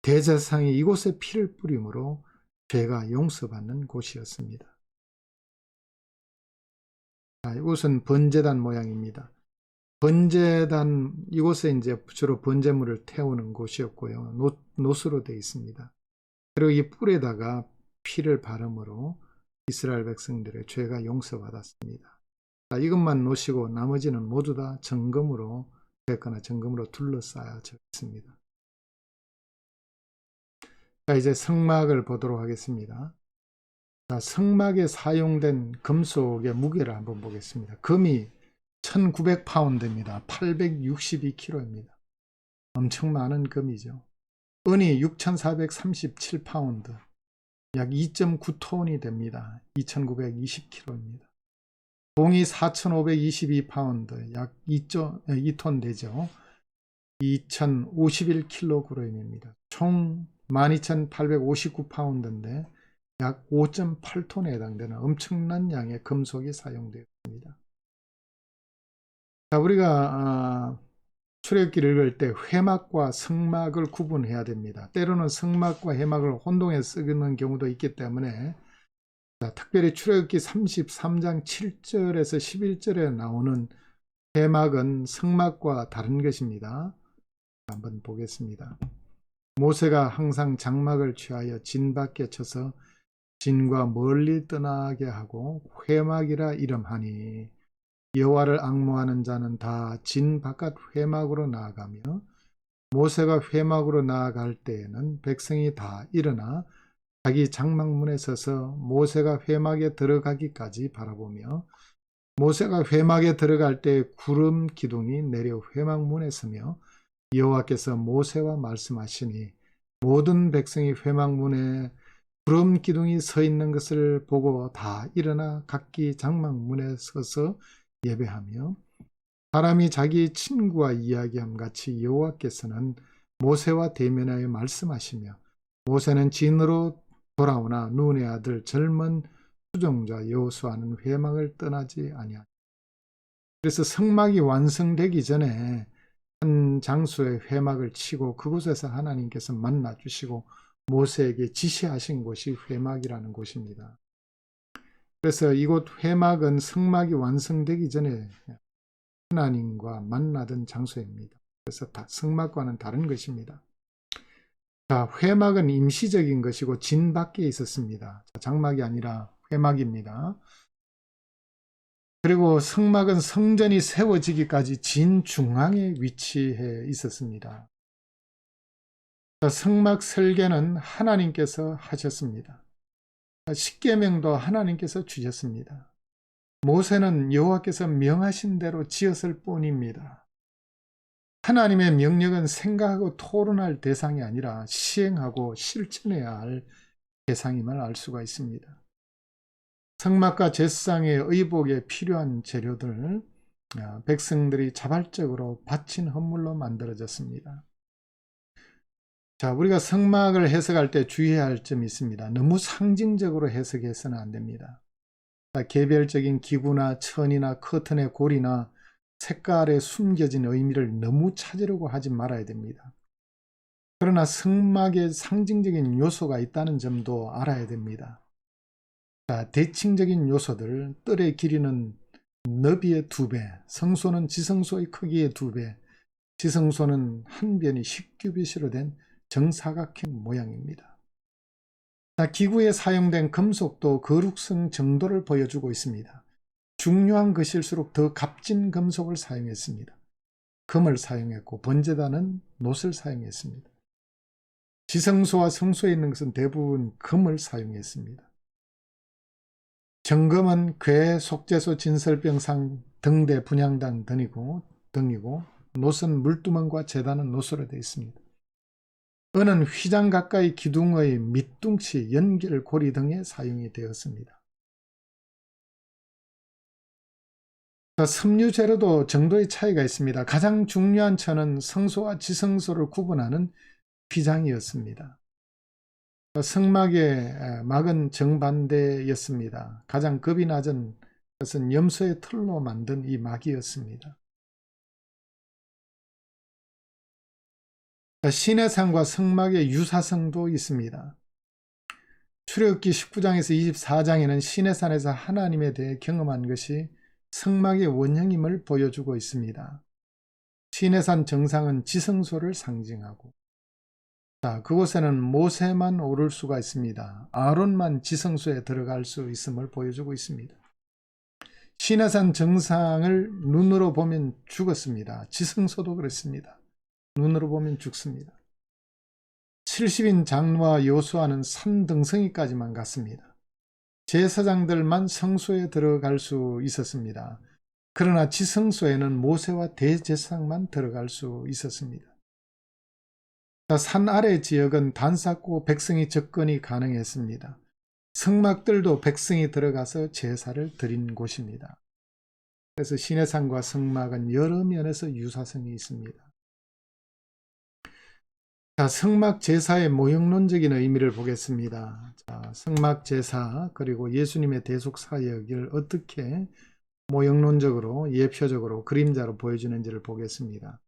대제사장이 이곳에 피를 뿌림으로 죄가 용서받는 곳이었습니다. 자, 이곳은 번제단 모양입니다. 번제단, 이곳에 이제 주로 번제물을 태우는 곳이었고요. 놋으로 되어 있습니다. 그리고 이 뿔에다가 피를 바름으로 이스라엘 백성들의 죄가 용서받았습니다. 자, 이것만 놓으시고 나머지는 모두 다 정금으로 됐거나 정금으로 둘러싸여져 있습니다. 자, 이제 성막을 보도록 하겠습니다. 자, 성막에 사용된 금속의 무게를 한번 보겠습니다. 금이 1900파운드입니다. 862kg입니다. 엄청 많은 금이죠. 은이 6437파운드, 약 2.9톤이 됩니다. 2920kg입니다. 동이 4522파운드, 약 2톤 되죠. 2051kg입니다. 총 12859파운드인데 약 5.8톤에 해당되는 엄청난 양의 금속이 사용되었습니다. 자, 우리가 출애굽기를 읽을 때 회막과 성막을 구분해야 됩니다. 때로는 성막과 회막을 혼동해 쓰는 경우도 있기 때문에, 자, 특별히 출애굽기 33장 7절에서 11절에 나오는 회막은 성막과 다른 것입니다. 한번 보겠습니다. 모세가 항상 장막을 취하여 진 밖에 쳐서 진과 멀리 떠나게 하고 회막이라 이름하니, 여호와를 앙모하는 자는 다 진 바깥 회막으로 나아가며, 모세가 회막으로 나아갈 때에는 백성이 다 일어나 자기 장막문에 서서 모세가 회막에 들어가기까지 바라보며, 모세가 회막에 들어갈 때 구름 기둥이 내려 회막문에 서며 여호와께서 모세와 말씀하시니, 모든 백성이 회막문에 구름 기둥이 서 있는 것을 보고 다 일어나 각기 장막문에 서서 예배하며, 사람이 자기 친구와 이야기함 같이 여호와께서는 모세와 대면하여 말씀하시며, 모세는 진으로 돌아오나 눈의 아들 젊은 수종자 여호수아는 회막을 떠나지 아니하니. 그래서 성막이 완성되기 전에 한 장소에 회막을 치고 그곳에서 하나님께서 만나 주시고 모세에게 지시하신 곳이 회막이라는 곳입니다. 그래서 이곳 회막은 성막이 완성되기 전에 하나님과 만나던 장소입니다. 그래서 성막과는 다른 것입니다. 자, 회막은 임시적인 것이고 진 밖에 있었습니다. 자, 장막이 아니라 회막입니다. 그리고 성막은 성전이 세워지기까지 진 중앙에 위치해 있었습니다. 자, 성막 설계는 하나님께서 하셨습니다. 십계명도 하나님께서 주셨습니다. 모세는 여호와께서 명하신 대로 지었을 뿐입니다. 하나님의 명령은 생각하고 토론할 대상이 아니라 시행하고 실천해야 할 대상임을 알 수가 있습니다. 성막과 제사장의 의복에 필요한 재료들, 백성들이 자발적으로 바친 헌물로 만들어졌습니다. 자, 우리가 성막을 해석할 때 주의해야 할 점이 있습니다. 너무 상징적으로 해석해서는 안 됩니다. 개별적인 기구나 천이나 커튼의 고리나 색깔에 숨겨진 의미를 너무 찾으려고 하지 말아야 됩니다. 그러나 성막에 상징적인 요소가 있다는 점도 알아야 됩니다. 자, 대칭적인 요소들, 뜰의 길이는 너비의 2배, 성소는 지성소의 크기의 2배, 지성소는 한 변이 10규빗으로 된 정사각형 모양입니다. 자, 기구에 사용된 금속도 거룩성 정도를 보여주고 있습니다. 중요한 것일수록 더 값진 금속을 사용했습니다. 금을 사용했고 번제단은 놋을 사용했습니다. 지성소와 성소에 있는 것은 대부분 금을 사용했습니다. 정금은 궤, 속죄소, 진설병상, 등대, 분향단 등이고 놋은 물두멍과 제단은 놋으로 되어 있습니다. 은은 휘장 가까이 기둥의 밑둥치, 연결, 고리 등에 사용이 되었습니다. 섬유 재료도 정도의 차이가 있습니다. 가장 중요한 천은 성소와 지성소를 구분하는 휘장이었습니다. 성막의 막은 정반대였습니다. 가장 급이 낮은 것은 염소의 털로 만든 이 막이었습니다. 시내산과 성막의 유사성도 있습니다. 출애굽기 19장에서 24장에는 시내산에서 하나님에 대해 경험한 것이 성막의 원형임을 보여주고 있습니다. 시내산 정상은 지성소를 상징하고, 자, 그곳에는 모세만 오를 수가 있습니다. 아론만 지성소에 들어갈 수 있음을 보여주고 있습니다. 시내산 정상을 눈으로 보면 죽었습니다. 지성소도 그렇습니다. 눈으로 보면 죽습니다. 70인 장로와 여호수아는 산 등성이까지만 갔습니다. 제사장들만 성소에 들어갈 수 있었습니다. 그러나 지성소에는 모세와 대제사장만 들어갈 수 있었습니다. 산 아래 지역은 단 쌓고 백성이 접근이 가능했습니다. 성막들도 백성이 들어가서 제사를 드린 곳입니다. 그래서 시내산과 성막은 여러 면에서 유사성이 있습니다. 자, 성막 제사의 모형론적인 의미를 보겠습니다. 자, 성막 제사 그리고 예수님의 대속 사역을 어떻게 모형론적으로 예표적으로 그림자로 보여주는지를 보겠습니다.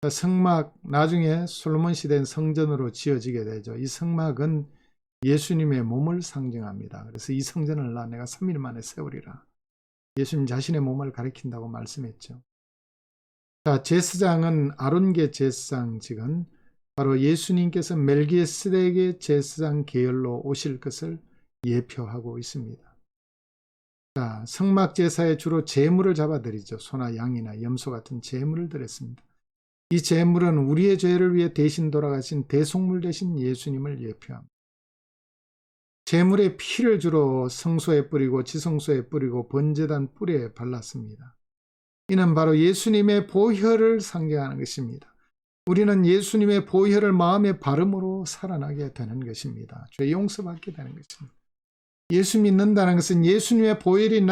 자, 성막 나중에 솔로몬 시대엔 성전으로 지어지게 되죠. 이 성막은 예수님의 몸을 상징합니다. 그래서 이 성전을 내가 3일 만에 세우리라. 예수님 자신의 몸을 가리킨다고 말씀했죠. 자, 제사장은 아론계 제사장직은 바로 예수님께서 멜기세덱의 제사장 계열로 오실 것을 예표하고 있습니다. 자, 성막 제사에 주로 제물을 잡아드리죠. 소나 양이나 염소 같은 제물을 드렸습니다. 이 제물은 우리의 죄를 위해 대신 돌아가신 대속물 되신 예수님을 예표합니다. 제물의 피를 주로 성소에 뿌리고 지성소에 뿌리고 번제단 뿔에 발랐습니다. 이는 바로 예수님의 보혈을 상징하는 것입니다. 우리는 예수님의 보혈을 마음의 발음으로 살아나게 되는 것입니다. 죄 용서받게 되는 것입니다. 예수 믿는다는 것은 예수님의 보혈이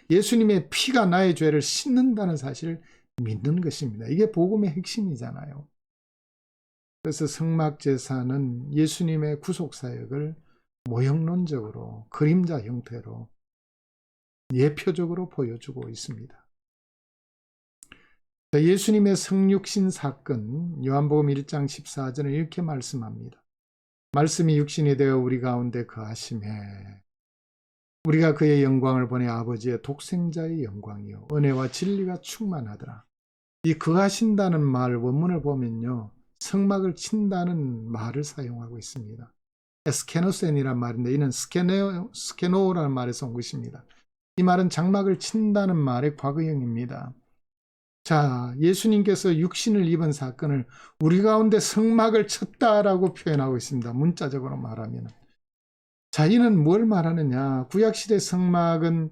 예수님의 피가 나의 죄를 씻는다는 사실을 믿는 것입니다. 이게 복음의 핵심이잖아요. 그래서 성막제사는 예수님의 구속사역을 모형론적으로 그림자 형태로 예표적으로 보여주고 있습니다. 예수님의 성육신 사건 요한복음 1장 14절은 이렇게 말씀합니다. 말씀이 육신이 되어 우리 가운데 거하심에 우리가 그의 영광을 보내 아버지의 독생자의 영광이요 은혜와 진리가 충만하더라. 이 거하신다는 말 원문을 보면요, 성막을 친다는 말을 사용하고 있습니다. 에스케노센이란 말인데 이는 스케노라는 말에서 온 것입니다. 이 말은 장막을 친다는 말의 과거형입니다. 자, 예수님께서 육신을 입은 사건을 우리 가운데 성막을 쳤다라고 표현하고 있습니다. 문자적으로 말하면. 자, 이는 뭘 말하느냐? 구약시대 성막은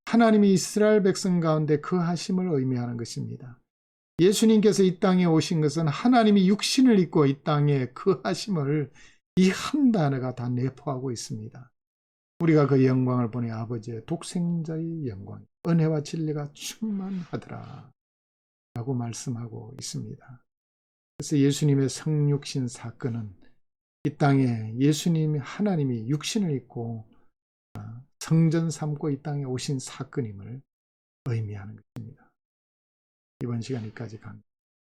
하나님이 이스라엘 백성 가운데 거하심을 의미하는 것입니다. 예수님께서 이 땅에 오신 것은 하나님이 육신을 입고 이 땅에 거하심을 이 한 단어가 다 내포하고 있습니다. 우리가 그 영광을 보내 아버지의 독생자의 영광, 은혜와 진리가 충만하더라 라고 말씀하고 있습니다. 그래서 예수님의 성육신 사건은 이 땅에 예수님이 하나님이 육신을 입고 성전 삼고 이 땅에 오신 사건임을 의미하는 것입니다. 이번 시간 여기까지 갑니다.